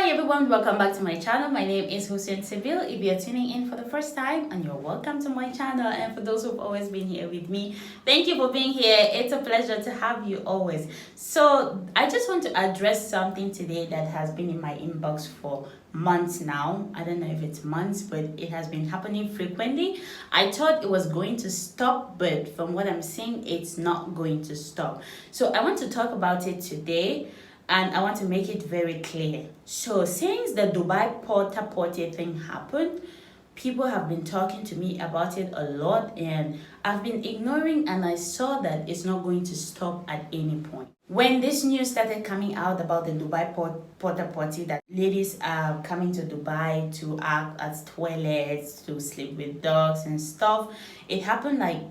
Hi everyone, welcome back to my channel. My name is Hussein Seville. If you're tuning in for the first time, and you're welcome to my channel, and for those who've always been here with me, thank you for being here. It's a pleasure to have you always. So I just want to address something today that has been in my inbox for months now. I don't know if it's months, but it has been happening frequently. I thought it was going to stop, but from what I'm seeing, it's not going to stop. So I want to talk about it today, and I want to make it very clear. So since the Dubai Porta Potty thing happened, people have been talking to me about it a lot, and I've been ignoring, and I saw that it's not going to stop at any point. When this news started coming out about the Dubai Porta Potty, that ladies are coming to Dubai to act as toilets, to sleep with dogs and stuff, it happened like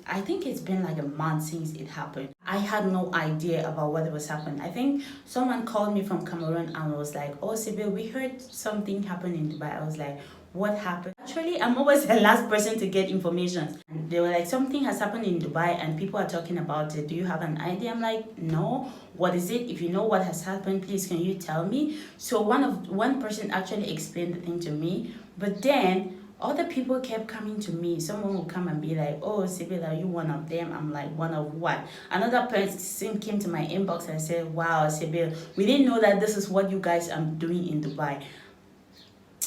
I think it's been like a month since it happened. I had no idea about what was happening. I think someone called me from Cameroon and was like, "Oh, Sibyl, we heard something happened in Dubai." I was like, "What happened?" Actually, I'm always the last person to get information. And they were like, "Something has happened in Dubai and people are talking about it. Do you have an idea?" I'm like, "No. What is it? If you know what has happened, please can you tell me?" So one person actually explained the thing to me, but then other people kept coming to me. Someone would come and be like, "Oh, Sibyl, are you one of them?" I'm like, "One of what?" Another person came to my inbox and said, "Wow, Sibyl, we didn't know that this is what you guys are doing in Dubai."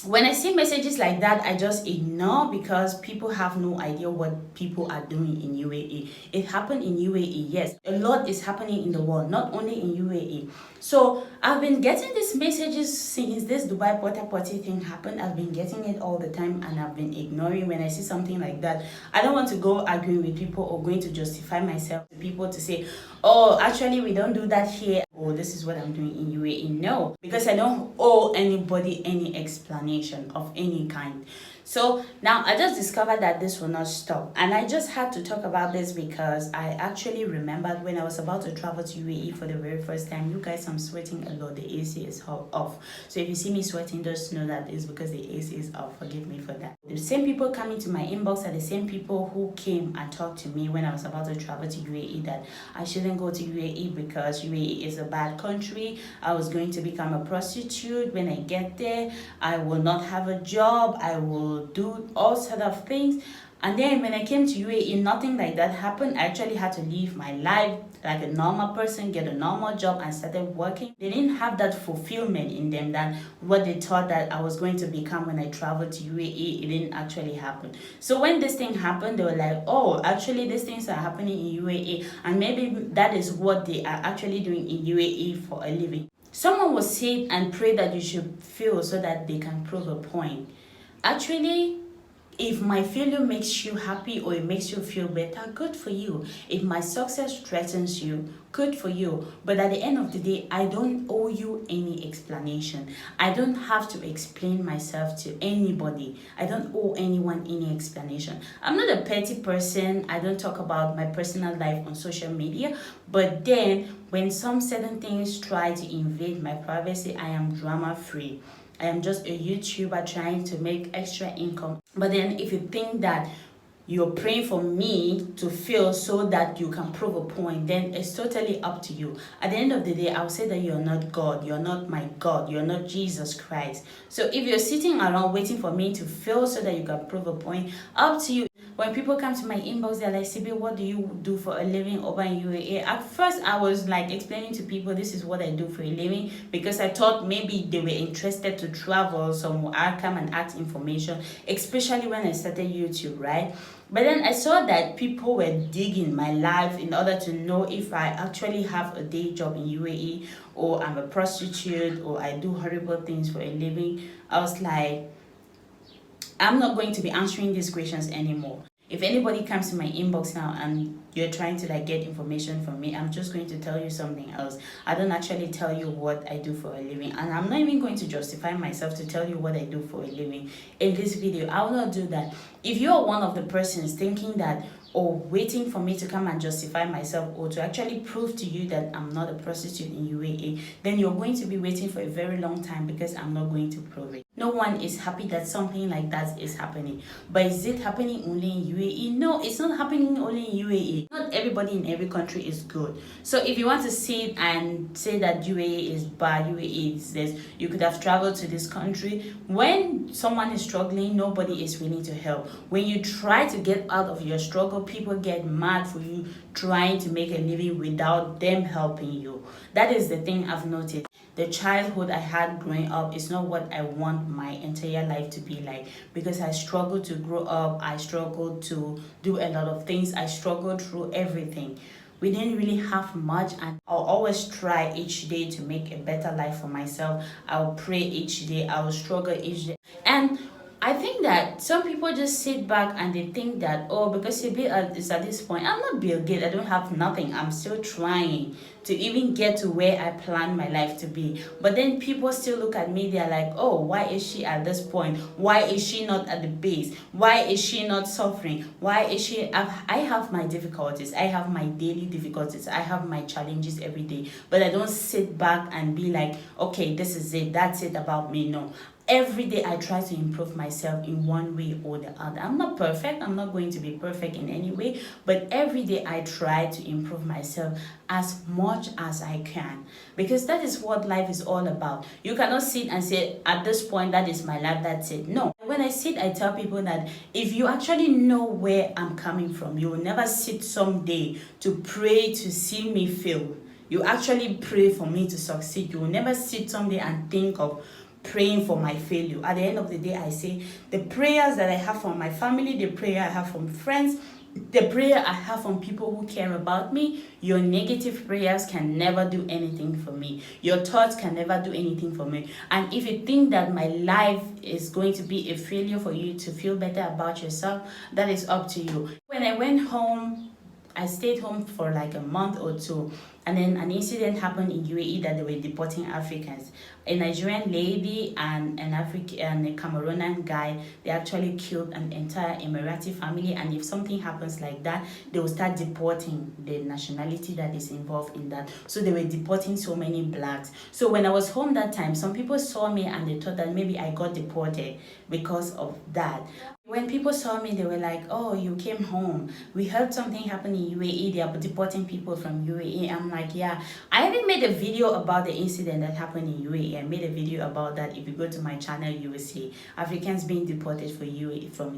When I see messages like that, I just ignore, because people have no idea what people are doing in UAE. It happened in UAE, yes. A lot is happening in the world, not only in UAE. So I've been getting these messages since this Dubai Porta Potty thing happened. I've been getting it all the time, and I've been ignoring. When I see something like that, I don't want to go arguing with people or going to justify myself to people to say, "Oh, actually we don't do that here," or "This is what I'm doing in UAE." No, because I don't owe anybody any explanation of any kind. So now I just discovered that this will not stop, and I just had to talk about this because I actually remembered when I was about to travel to UAE for the very first time. You guys, I'm sweating a lot. The AC is off, so if you see me sweating, just know that it's because the AC is off. Forgive me for that. The same people coming to my inbox are the same people who came and talked to me when I was about to travel to UAE, that I shouldn't go to UAE because UAE is a bad country. I was going to become a prostitute. When I get there, I will not have a job. I will do all sort of things. And then when I came to UAE, nothing like that happened. I actually had to live my life like a normal person, get a normal job, and started working. They didn't have that fulfillment in them, that what they thought that I was going to become when I traveled to UAE. It didn't actually happen. So when this thing happened, they were like, "Oh, actually these things are happening in UAE, and maybe that is what they are actually doing in UAE for a living." Someone will sit and pray that you should fail so that they can prove a point. Actually, if my failure makes you happy or it makes you feel better, good for you. If my success threatens you, good for you. But at the end of the day, I don't owe you any explanation. I don't have to explain myself to anybody. I don't owe anyone any explanation. I'm not a petty person. I don't talk about my personal life on social media. But then when some certain things try to invade my privacy, I am drama free. I am just a YouTuber trying to make extra income. But then if you think that you're praying for me to fail so that you can prove a point, then it's totally up to you. At the end of the day, I'll say that you're not God. You're not my God. You're not Jesus Christ. So if you're sitting around waiting for me to fail so that you can prove a point, up to you. When people come to my inbox, they're like, "Sibyl, what do you do for a living over in UAE?" At first, I was like explaining to people, this is what I do for a living, because I thought maybe they were interested to travel, so I'll come and ask information, especially when I started YouTube, right? But then I saw that people were digging my life in order to know if I actually have a day job in UAE, or I'm a prostitute, or I do horrible things for a living. I was like, I'm not going to be answering these questions anymore. If anybody comes to my inbox now and you're trying to like get information from me, I'm just going to tell you something else. I don't actually tell you what I do for a living, and I'm not even going to justify myself to tell you what I do for a living in this video. I will not do that. If you're one of the persons thinking that, or waiting for me to come and justify myself, or to actually prove to you that I'm not a prostitute in UAE, then you're going to be waiting for a very long time, because I'm not going to prove it. No one is happy that something like that is happening. But is it happening only in UAE? No, it's not happening only in UAE. Not everybody in every country is good. So if you want to sit and say that UAE is bad, UAE is this, you could have traveled to this country. When someone is struggling, nobody is willing to help. When you try to get out of your struggle, people get mad for you trying to make a living without them helping you. That is the thing I've noticed. The childhood I had growing up is not what I want my entire life to be like, because I struggled to grow up, I struggled to do a lot of things, I struggled through everything. We didn't really have much, and I'll always try each day to make a better life for myself. I'll pray each day, I'll struggle each day. And I think that some people just sit back and they think that, oh, because Bill is at this point, I'm not Bill Gates, I don't have nothing, I'm still trying to even get to where I plan my life to be. But then people still look at me, they're like, oh, why is she at this point? Why is she not at the base? Why is she not suffering? Why is she? I have my difficulties, I have my daily difficulties, I have my challenges every day. But I don't sit back and be like, okay, this is it, that's it about me. No. Every day I try to improve myself in one way or the other. I'm not perfect. I'm not going to be perfect in any way. But every day I try to improve myself as much as I can. Because that is what life is all about. You cannot sit and say, at this point, that is my life, that's it. No. When I sit, I tell people that if you actually know where I'm coming from, you will never sit someday to pray to see me fail. You actually pray for me to succeed. You will never sit someday and think of praying for my failure. At the end of the day, I say the prayers that I have from my family, the prayer I have from friends, the prayer I have from people who care about me, your negative prayers can never do anything for me. Your thoughts can never do anything for me. And if you think that my life is going to be a failure for you to feel better about yourself, that is up to you. When I went home, I stayed home for like a month or two, and then an incident happened in UAE that they were deporting Africans. A Nigerian lady and an African and a Cameroonian guy, they actually killed an entire Emirati family, and if something happens like that, they will start deporting the nationality that is involved in that. So they were deporting so many blacks. So when I was home that time, some people saw me and they thought that maybe I got deported because of that. When people saw me, they were like, oh, you came home. We heard something happened in UAE. They are deporting people from UAE. I'm like, yeah. I even made a video about the incident that happened in UAE. I made a video about that. If you go to my channel, you will see Africans being deported from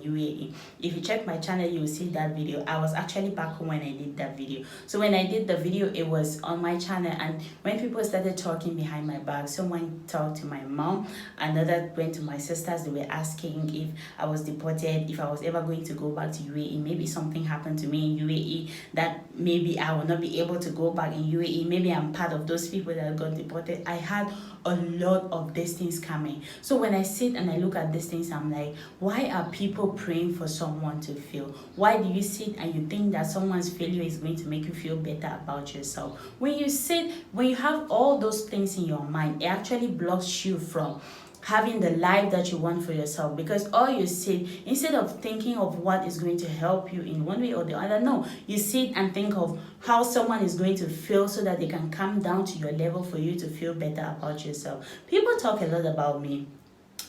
UAE. If you check my channel, you will see that video. I was actually back home when I did that video. So when I did the video, it was on my channel. And when people started talking behind my back, someone talked to my mom. Another went to my sisters. They were asking if I was deported, if I was ever going to go back to UAE. Maybe something happened to me in UAE that maybe I will not be able to go back in UAE. Maybe I'm part of those people that got deported. I had a lot of these things coming. So when I sit and I look at these things, I'm like, why are people praying for someone to fail? Why do you sit and you think that someone's failure is going to make you feel better about yourself? When you have all those things in your mind, it actually blocks you from having the life that you want for yourself, because all you sit, instead of thinking of what is going to help you in one way or the other, no, you sit and think of how someone is going to feel so that they can come down to your level for you to feel better about yourself. People talk a lot about me,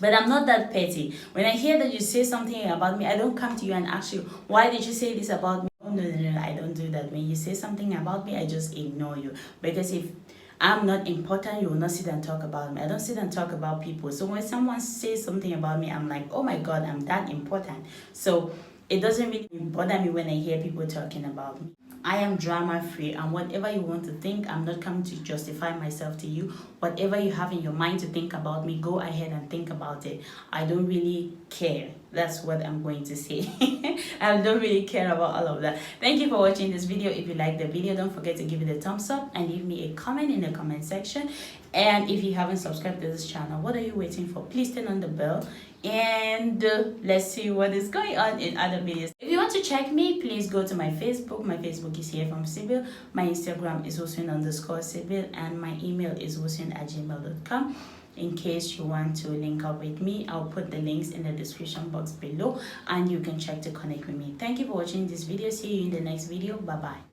but I'm not that petty. When I hear that you say something about me, I don't come to you and ask you, why did you say this about me? Oh, no, I don't do that. When you say something about me, I just ignore you. Because if I'm not important, you will not sit and talk about me. I don't sit and talk about people. So when someone says something about me, I'm like, oh my God, I'm that important. So it doesn't really bother me when I hear people talking about me. I am drama free, and whatever you want to think, I'm not coming to justify myself to you. Whatever you have in your mind to think about me, go ahead and think about it. I don't really care. That's what I'm going to say. I don't really care about all of that. Thank you for watching this video. If you like the video, don't forget to give it a thumbs up and leave me a comment in the comment section. And if you haven't subscribed to this channel, what are you waiting for? Please turn on the bell, and let's see what is going on in other videos. If you want to check me, please go to my Facebook. My Facebook is here from Sibyl. My Instagram is Hussein_Sibyl, and my email is hussein@gmail.com. In case you want to link up with me, I'll put the links in the description box below, and you can check to connect with me. Thank you for watching this video. See you in the next video. Bye bye.